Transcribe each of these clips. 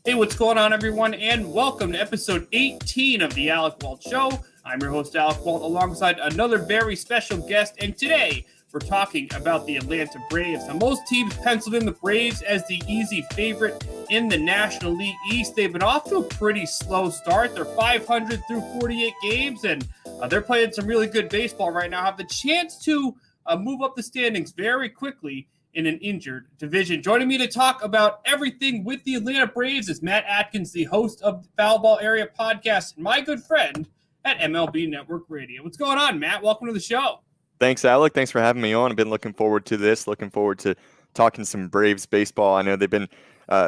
Hey, what's going on, everyone, and welcome to episode 18 of the Alec Walt Show. I'm your host, Alec Walt, alongside another very special guest, and today we're talking about the Atlanta Braves. Now, most teams penciled in the Braves as the easy favorite in the National League East. They've been off to a pretty slow start. They're 500 through 48 games, and they're playing some really good baseball right now. Have the chance to move up the standings very quickly in an injured division. Joining me to talk about everything with the Atlanta Braves is Matt Atkins, the host of the Foul Ball Area podcast, and my good friend at MLB Network Radio. What's going on, Matt? Welcome to the show. Thanks, Alec. Thanks for having me on. I've been looking forward to this, looking forward to talking some Braves baseball. I know they've been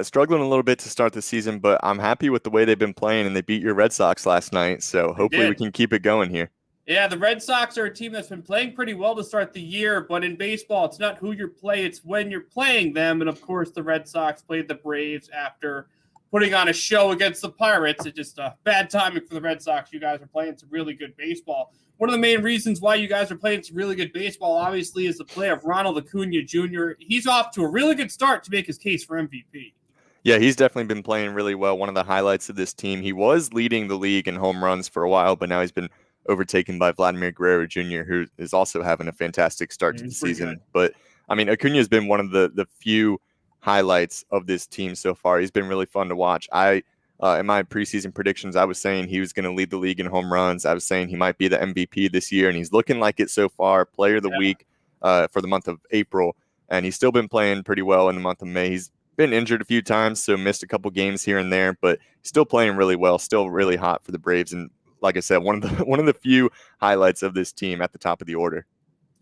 struggling a little bit to start the season, but I'm happy with the way they've been playing, and they beat your Red Sox last night, so hopefully we can keep it going here. Yeah, the Red Sox are a team that's been playing pretty well to start the year, but in baseball, it's not who you play, it's when you're playing them. And, of course, the Red Sox played the Braves after putting on a show against the Pirates. It's just bad timing for the Red Sox. You guys are playing some really good baseball. One of the main reasons why you guys are playing some really good baseball, obviously, is the play of Ronald Acuna Jr. He's off to a really good start to make his case for MVP. Yeah, he's definitely been playing really well. One of the highlights of this team. He was leading the league in home runs for a while, but now he's been overtaken by Vladimir Guerrero Jr., who is also having a fantastic start to the season. Good. But, I mean, Acuna has been one of the few highlights of this team so far. He's been really fun to watch. In my preseason predictions, I was saying he was going to lead the league in home runs. I was saying he might be the MVP this year, and he's looking like it so far. Player of the week for the month of April, and he's still been playing pretty well in the month of May. He's been injured a few times, so missed a couple games here and there, but still playing really well, still really hot for the Braves. And like I said, one of the few highlights of this team at the top of the order.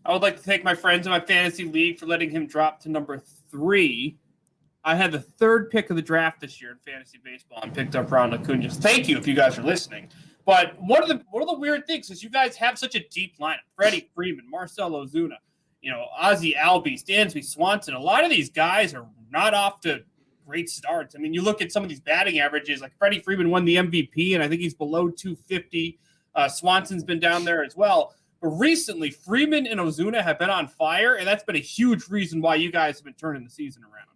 I would like to thank my friends in my fantasy league for letting him drop to number 3. I had the 3rd pick of the draft this year in fantasy baseball and picked up Ronald Acuna. Thank you if you guys are listening. But one of the weird things is you guys have such a deep lineup. Freddie Freeman, Marcell Ozuna, Ozzie Albies, Dansby Swanson. A lot of these guys are not off to great starts. I mean, you look at some of these batting averages, like Freddie Freeman won the MVP, and I think he's below 250. Swanson's been down there as well. But recently, Freeman and Ozuna have been on fire, and that's been a huge reason why you guys have been turning the season around.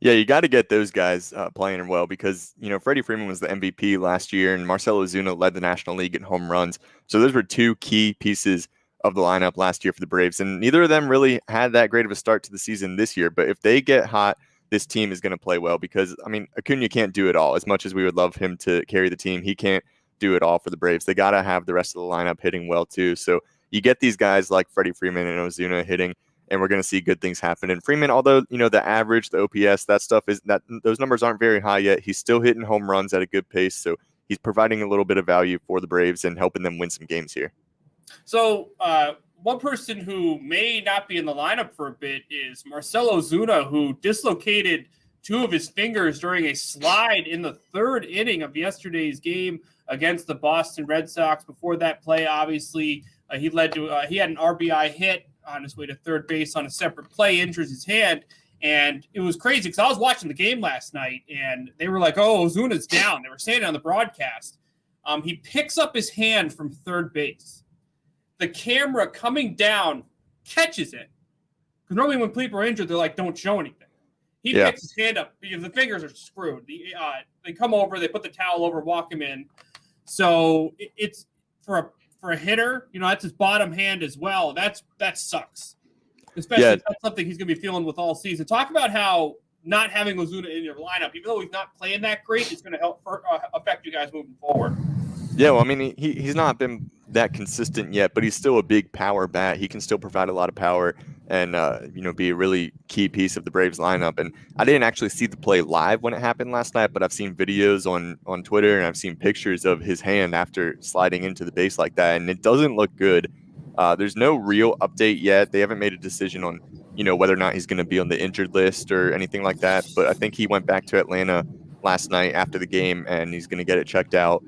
Yeah, you got to get those guys playing well because, Freddie Freeman was the MVP last year, and Marcell Ozuna led the National League in home runs. So those were two key pieces of the lineup last year for the Braves, and neither of them really had that great of a start to the season this year. But if they get hot, this team is going to play well because, Acuna can't do it all. As much as we would love him to carry the team, he can't do it all for the Braves. They got to have the rest of the lineup hitting well too. So you get these guys like Freddie Freeman and Ozuna hitting, and we're going to see good things happen. And Freeman, although, the average, the OPS, that stuff those numbers aren't very high yet, he's still hitting home runs at a good pace. So he's providing a little bit of value for the Braves and helping them win some games here. So, one person who may not be in the lineup for a bit is Marcell Ozuna, who dislocated 2 of his fingers during a slide in the 3rd inning of yesterday's game against the Boston Red Sox. Before that play, obviously, he had an RBI hit on his way to third base on a separate play, injures his hand. And it was crazy because I was watching the game last night, and they were like, oh, Ozuna's down. They were saying it on the broadcast. He picks up his hand from third base. The camera coming down catches it. Because normally when people are injured, they're like, don't show anything. He picks his hand up because the fingers are screwed. They come over, they put the towel over, walk him in. So it's for a hitter, that's his bottom hand as well. That sucks. Especially if that's something he's going to be feeling with all season. Talk about how not having Ozuna in your lineup, even though he's not playing that great, is going to help affect you guys moving forward. Yeah, well, he's not been that consistent yet, but he's still a big power bat. He can still provide a lot of power and, be a really key piece of the Braves lineup. And I didn't actually see the play live when it happened last night, but I've seen videos on Twitter and I've seen pictures of his hand after sliding into the base like that, and it doesn't look good. There's no real update yet. They haven't made a decision on, whether or not he's going to be on the injured list or anything like that. But I think he went back to Atlanta last night after the game, and he's going to get it checked out.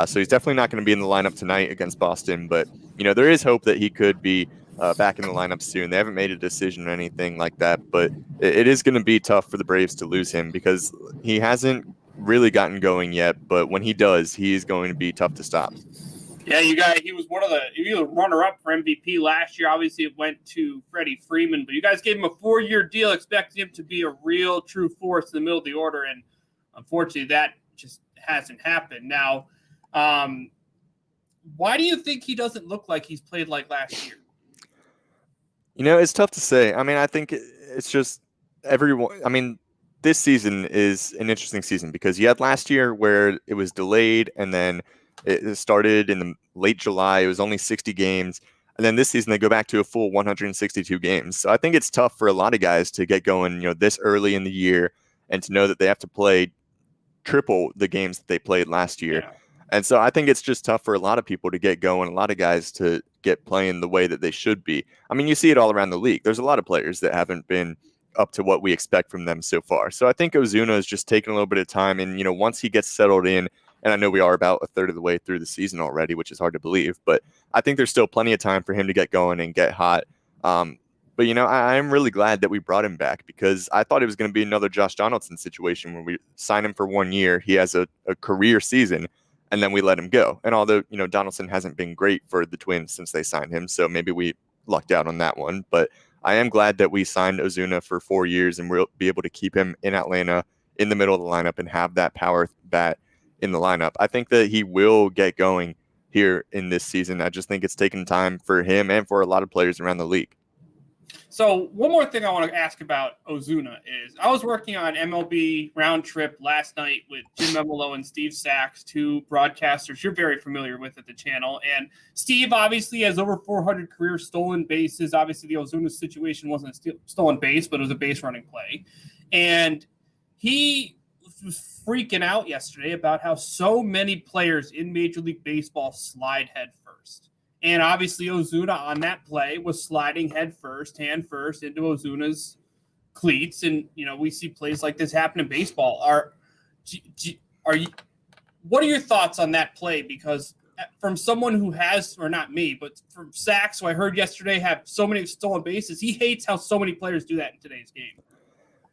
So he's definitely not going to be in the lineup tonight against Boston. But, there is hope that he could be back in the lineup soon. They haven't made a decision or anything like that. But it is going to be tough for the Braves to lose him because he hasn't really gotten going yet. But when he does, he is going to be tough to stop. Yeah, he was he was a runner-up for MVP last year. Obviously, it went to Freddie Freeman, but you guys gave him a 4-year deal, expecting him to be a real, true force in the middle of the order. And Unfortunately, that just hasn't happened. Now, why do you think he doesn't look like he's played like last year? It's tough to say. I mean, I think it's just everyone. I mean, this season is an interesting season because you had last year where it was delayed and then it started in the late July. It was only 60 games. And then this season, they go back to a full 162 games. So I think it's tough for a lot of guys to get going, this early in the year and to know that they have to play triple the games that they played last year. Yeah. And so I think it's just tough for a lot of people to get going, a lot of guys to get playing the way that they should be. I mean, you see it all around the league. There's a lot of players that haven't been up to what we expect from them so far. So I think Ozuna is just taking a little bit of time. And, once he gets settled in, and I know we are about a third of the way through the season already, which is hard to believe, but I think there's still plenty of time for him to get going and get hot. But, I'm really glad that we brought him back because I thought it was going to be another Josh Donaldson situation where we sign him for 1 year. He has a career season and then we let him go. And although, Donaldson hasn't been great for the Twins since they signed him, so maybe we lucked out on that one. But I am glad that we signed Ozuna for 4 years and we'll be able to keep him in Atlanta in the middle of the lineup and have that power bat in the lineup. I think that he will get going here in this season. I just think it's taken time for him and for a lot of players around the league. So one more thing I want to ask about Ozuna is I was working on MLB Round Trip last night with Jim Memolo and Steve Sachs, two broadcasters you're very familiar with at the channel. And Steve obviously has over 400 career stolen bases. Obviously, the Ozuna situation wasn't a stolen base, but it was a base running play. And he was freaking out yesterday about how so many players in Major League Baseball slide head first. And obviously, Ozuna on that play was sliding hand first into Ozuna's cleats. And, we see plays like this happen in baseball. What are your thoughts on that play? Because from someone who has, or not me, but from Sachs, who I heard yesterday have so many stolen bases, he hates how so many players do that in today's game.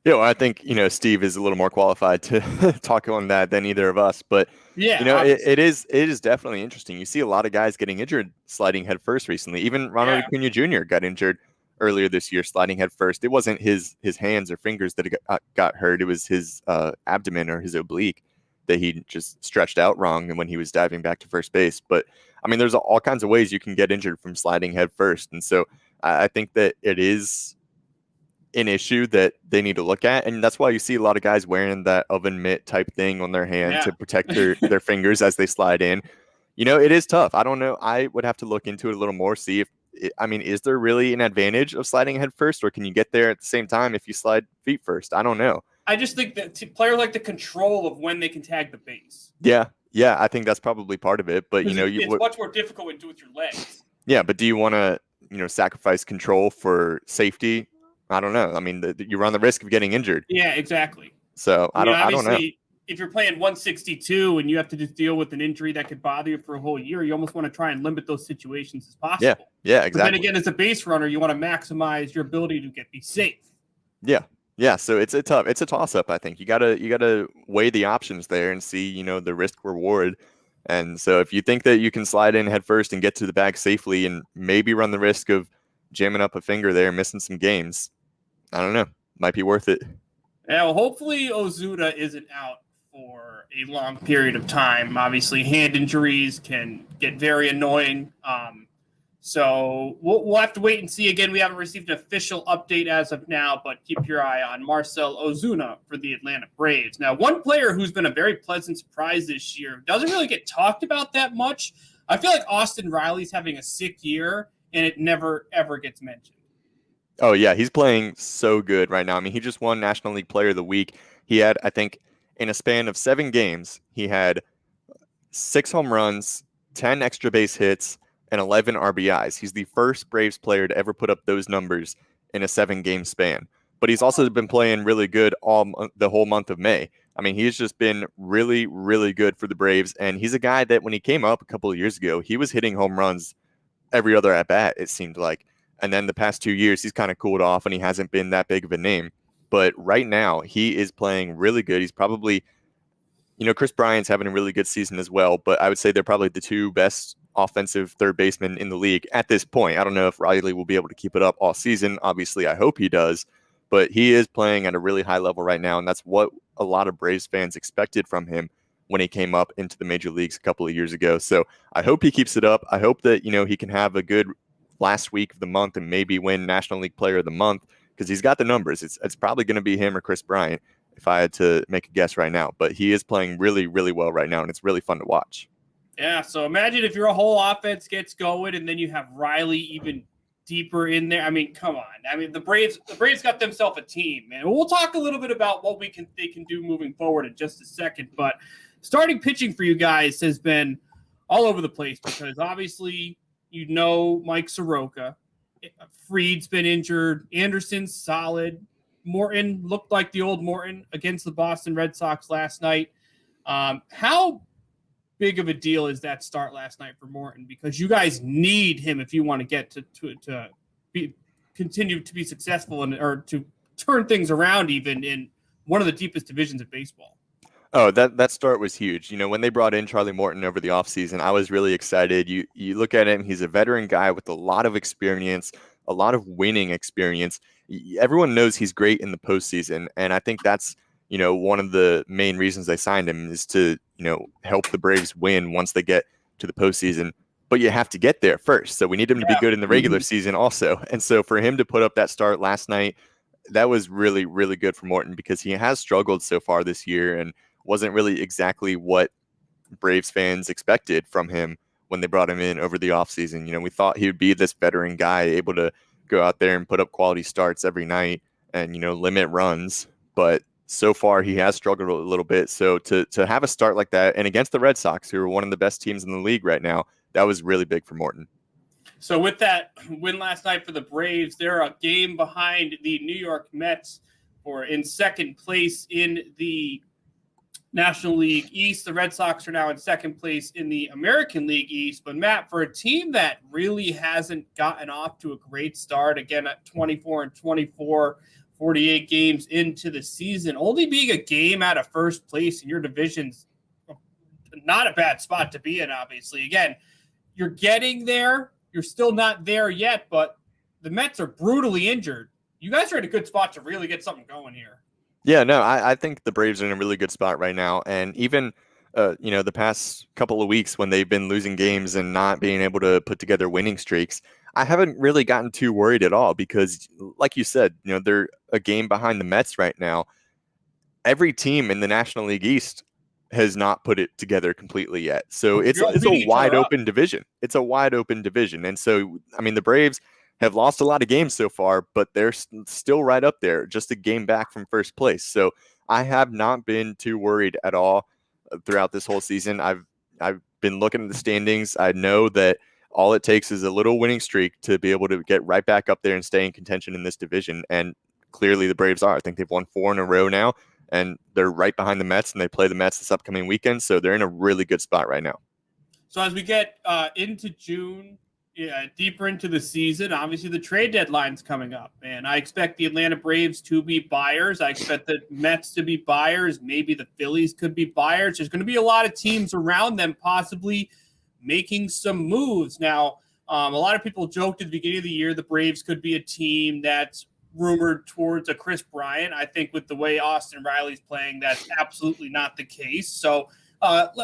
I think, Steve is a little more qualified to talk on that than either of us. But, yeah, it is definitely interesting. You see a lot of guys getting injured sliding head first recently. Even Ronald Acuna Jr. got injured earlier this year sliding head first. It wasn't his hands or fingers that got hurt. It was his abdomen or his oblique that he just stretched out wrong and when he was diving back to first base. But, I mean, there's all kinds of ways you can get injured from sliding head first. And so I think that it is an issue that they need to look at, and that's why you see a lot of guys wearing that oven mitt type thing on their hand to protect their fingers as they slide in. It is tough. I don't know. I would have to look into it a little more, see if is there really an advantage of sliding head first, or can you get there at the same time if you slide feet first? I don't know. I just think that players like the control of when they can tag the base. Yeah, I think that's probably part of it. But it's much more difficult when you do it with your legs. Yeah, but do you want to sacrifice control for safety? I don't know. I mean, you run the risk of getting injured. Yeah, exactly. So I don't know. If you're playing 162 and you have to just deal with an injury that could bother you for a whole year, you almost want to try and limit those situations as possible. Yeah, exactly. But then again, as a base runner, you want to maximize your ability to be safe. Yeah. So it's a toss up. I think you gotta weigh the options there and see the risk reward. And so if you think that you can slide in head first and get to the bag safely and maybe run the risk of jamming up a finger there, missing some games, I don't know. Might be worth it. Yeah, well, hopefully Ozuna isn't out for a long period of time. Obviously, hand injuries can get very annoying. So we'll have to wait and see. Again, we haven't received an official update as of now, but keep your eye on Marcell Ozuna for the Atlanta Braves. Now, one player who's been a very pleasant surprise this year doesn't really get talked about that much. I feel like Austin Riley's having a sick year, and it never, ever gets mentioned. Oh, yeah, he's playing so good right now. I mean, he just won National League Player of the Week. He had, I think, in a span of 7 games, he had 6 home runs, 10 extra base hits, and 11 RBIs. He's the first Braves player to ever put up those numbers in a 7-game span. But he's also been playing really good the whole month of May. I mean, he's just been really, really good for the Braves. And he's a guy that when he came up a couple of years ago, he was hitting home runs every other at bat, it seemed like. And then the past 2 years, he's kind of cooled off and he hasn't been that big of a name. But right now, he is playing really good. He's probably, Chris Bryant's having a really good season as well. But I would say they're probably the 2 best offensive third basemen in the league at this point. I don't know if Riley will be able to keep it up all season. Obviously, I hope he does. but he is playing at a really high level right now, and that's what a lot of Braves fans expected from him when he came up into the major leagues a couple of years ago. So I hope he keeps it up. I hope that, he can have a good last week of the month and maybe win National League Player of the Month, because he's got the numbers. It's probably going to be him or Chris Bryant if I had to make a guess right now. But he is playing really, really well right now, and it's really fun to watch. Yeah, so imagine if your whole offense gets going and then you have Riley even deeper in there. I mean, come on. I mean, the Braves got themselves a team, man. We'll talk a little bit about what they can do moving forward in just a second. But starting pitching for you guys has been all over the place because obviously Mike Soroka. Fried's been injured. Anderson's solid. Morton looked like the old Morton against the Boston Red Sox last night. How big of a deal is that start last night for Morton? Because you guys need him if you want to get to continue to be successful or to turn things around even in one of the deepest divisions of baseball. Oh, that start was huge. When they brought in Charlie Morton over the offseason, I was really excited. You look at him, he's a veteran guy with a lot of experience, a lot of winning experience. Everyone knows he's great in the postseason, and I think that's, one of the main reasons they signed him is to, help the Braves win once they get to the postseason. But you have to get there first. So we need him to be good in the regular season also. And so for him to put up that start last night, that was really, really good for Morton because he has struggled so far this year and wasn't really exactly what Braves fans expected from him when they brought him in over the offseason. We thought he would be this veteran guy able to go out there and put up quality starts every night and, limit runs. But so far he has struggled a little bit. So to have a start like that and against the Red Sox, who are one of the best teams in the league right now, that was really big for Morton. So with that win last night for the Braves, they're a game behind the New York Mets for in second place in the National League East. The Red Sox are now in second place in the American League East. But Matt, for a team that really hasn't gotten off to a great start, again at 24-24, 48 games into the season, only being a game out of first place in your division's not a bad spot to be in, obviously. Again, you're getting there. You're still not there yet, but the Mets are brutally injured. You guys are in a good spot to really get something going here. Yeah, no, I think the Braves are in a really good spot right now. And even, the past couple of weeks when they've been losing games and not being able to put together winning streaks, I haven't really gotten too worried at all because, like you said, they're a game behind the Mets right now. Every team in the National League East has not put it together completely yet. So it's a wide open division. It's a wide open division. And so, I mean, the Braves have lost a lot of games so far, but they're still right up there, just a game back from first place. So I have not been too worried at all throughout this whole season. I've been looking at the standings. I know that all it takes is a little winning streak to be able to get right back up there and stay in contention in this division. And clearly the Braves are. I think they've won 4 in a row now, and they're right behind the Mets, and they play the Mets this upcoming weekend. So they're in a really good spot right now. So as we get into June, deeper into the season, obviously the trade deadline's coming up, and I expect the Atlanta Braves to be buyers. I expect the Mets to be buyers. Maybe the Phillies could be buyers. There's going to be a lot of teams around them possibly making some moves. Now, a lot of people joked at the beginning of the year the Braves could be a team that's rumored towards a Chris Bryant. I think with the way Austin Riley's playing, that's absolutely not the case. So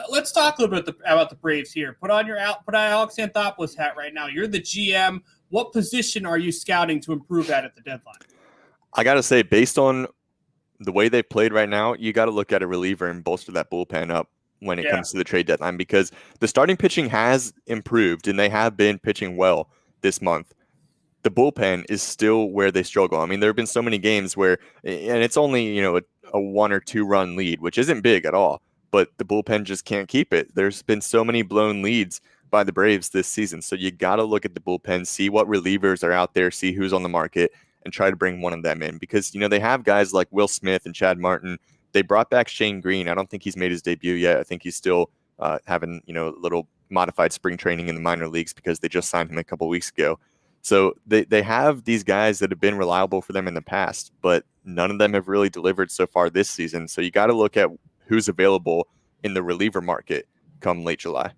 let's talk a little bit about the Braves here. Put on Alex Anthopoulos hat right now. You're the GM. What position are you scouting to improve at the deadline? I got to say, based on the way they've played right now, you got to look at a reliever and bolster that bullpen up when it comes to the trade deadline, because the starting pitching has improved and they have been pitching well this month. The bullpen is still where they struggle. I mean, there have been so many games where, and it's only, a 1 or 2 run lead, which isn't big at all, but the bullpen just can't keep it. There's been so many blown leads by the Braves this season. So you got to look at the bullpen, see what relievers are out there, see who's on the market, and try to bring one of them in, because, they have guys like Will Smith and Chad Martin. They brought back Shane Green. I don't think he's made his debut yet. I think he's still having, a little modified spring training in the minor leagues because they just signed him a couple weeks ago. So they have these guys that have been reliable for them in the past, but none of them have really delivered so far this season. So you got to look at who's available in the reliever market come late July.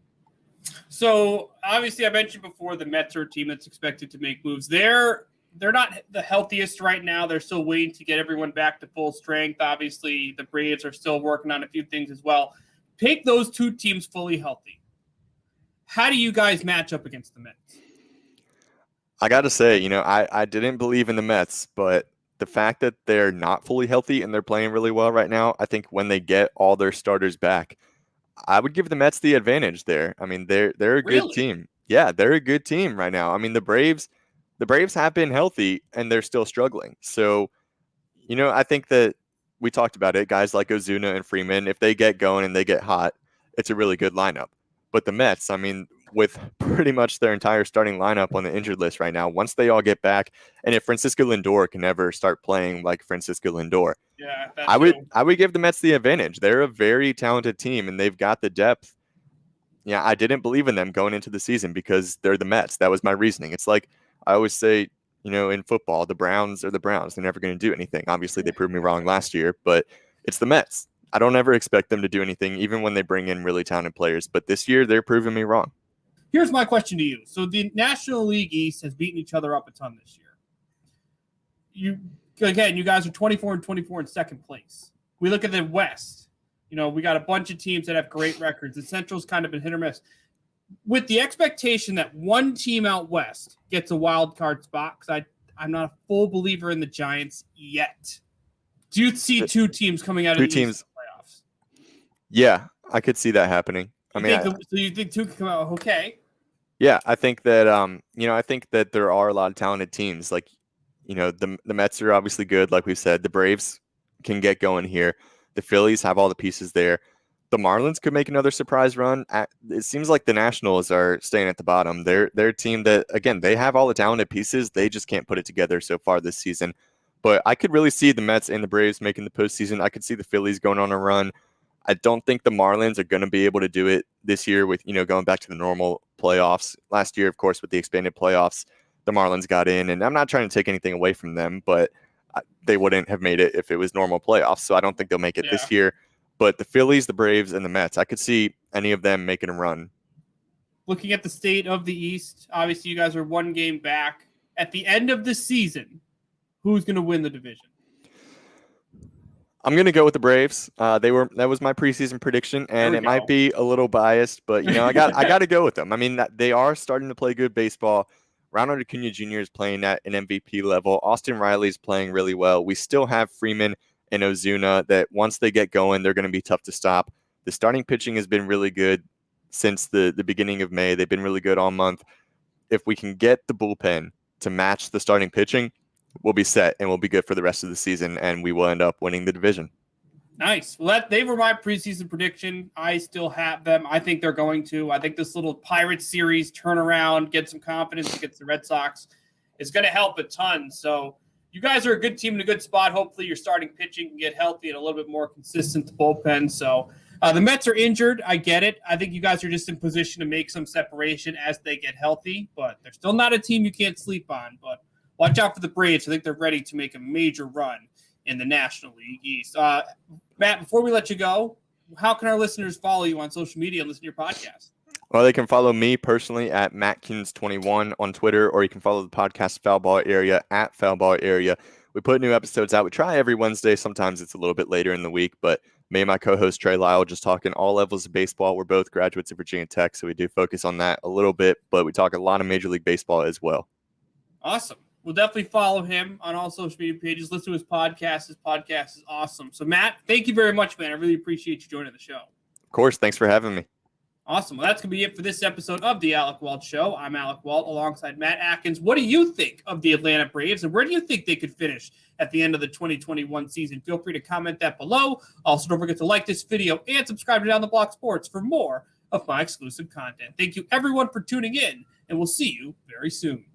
So obviously I mentioned before the Mets are a team that's expected to make moves. They're they're not the healthiest right now. They're still waiting to get everyone back to full strength. Obviously, the Braves are still working on a few things as well. Pick those two teams fully healthy. How do you guys match up against the Mets? I got to say, I didn't believe in the Mets, but the fact that they're not fully healthy and they're playing really well right now, I think when they get all their starters back, I would give the Mets the advantage there. I mean, they're a good Really? team. Yeah, they're a good team right now. I mean, the Braves have been healthy and they're still struggling. So, I think that we talked about it. Guys like Ozuna and Freeman, if they get going and they get hot, it's a really good lineup. But the Mets, I mean, with pretty much their entire starting lineup on the injured list right now, once they all get back, and if Francisco Lindor can ever start playing like Francisco Lindor, Yeah, I would give the Mets the advantage. They're a very talented team and they've got the depth. Yeah, I didn't believe in them going into the season because they're the Mets. That was my reasoning. It's like I always say, in football, the Browns are the Browns. They're never going to do anything. Obviously, they proved me wrong last year, but it's the Mets. I don't ever expect them to do anything, even when they bring in really talented players. But this year, they're proving me wrong. Here's my question to you. So the National League East has beaten each other up a ton this year. You guys are 24-24 in second place. We look at the West. We got a bunch of teams that have great records. The Central's kind of been hit or miss. With the expectation that one team out West gets a wild card spot, because I'm not a full believer in the Giants yet. Do you see two teams coming out of the East in the playoffs? Yeah, I could see that happening. So you think two can come out? Okay. Yeah, I think that I think that there are a lot of talented teams. Like, the Mets are obviously good, like we said. The Braves can get going here. The Phillies have all the pieces there. The Marlins could make another surprise run. It seems like the Nationals are staying at the bottom. They're a team that, again, they have all the talented pieces. They just can't put it together so far this season. But I could really see the Mets and the Braves making the postseason. I could see the Phillies going on a run. I don't think the Marlins are going to be able to do it this year with, going back to the normal playoffs. Last year, of course, with the expanded playoffs, the Marlins got in. And I'm not trying to take anything away from them, but they wouldn't have made it if it was normal playoffs. So I don't think they'll make it this year. But the Phillies, the Braves, and the Mets, I could see any of them making a run. Looking at the state of the East, obviously you guys are one game back. At the end of the season, who's going to win the division? I'm going to go with the Braves. That was my preseason prediction, and it might be a little biased, but I got to go with them. I mean, they are starting to play good baseball. Ronald Acuna Jr. is playing at an MVP level. Austin Riley is playing really well. We still have Freeman and Ozuna that once they get going, they're going to be tough to stop. The starting pitching has been really good since the beginning of May. They've been really good all month. If we can get the bullpen to match the starting pitching, we'll be set and we'll be good for the rest of the season, and we will end up winning the division. Nice. Well, they were my preseason prediction. I still have them. I think they're going to. I think this little Pirates series turnaround, get some confidence against the Red Sox is going to help a ton. So you guys are a good team in a good spot. Hopefully your starting pitching can get healthy and a little bit more consistent bullpen. So the Mets are injured. I get it. I think you guys are just in position to make some separation as they get healthy, but they're still not a team you can't sleep on. But watch out for the Braves. I think they're ready to make a major run in the National League East. Matt, before we let you go, how can our listeners follow you on social media and listen to your podcast? Well, they can follow me personally at Matkins21 on Twitter, or you can follow the podcast Foul Ball Area at Foul Ball Area. We put new episodes out. We try every Wednesday. Sometimes it's a little bit later in the week, but me and my co-host Trey Lyle just talking all levels of baseball. We're both graduates of Virginia Tech, so we do focus on that a little bit, but we talk a lot of Major League Baseball as well. Awesome. We'll definitely follow him on all social media pages. Listen to his podcast. His podcast is awesome. So, Matt, thank you very much, man. I really appreciate you joining the show. Of course. Thanks for having me. Awesome. Well, that's going to be it for this episode of the Alec Walt Show. I'm Alec Walt alongside Matt Atkins. What do you think of the Atlanta Braves, and where do you think they could finish at the end of the 2021 season? Feel free to comment that below. Also, don't forget to like this video and subscribe to Down the Block Sports for more of my exclusive content. Thank you, everyone, for tuning in, and we'll see you very soon.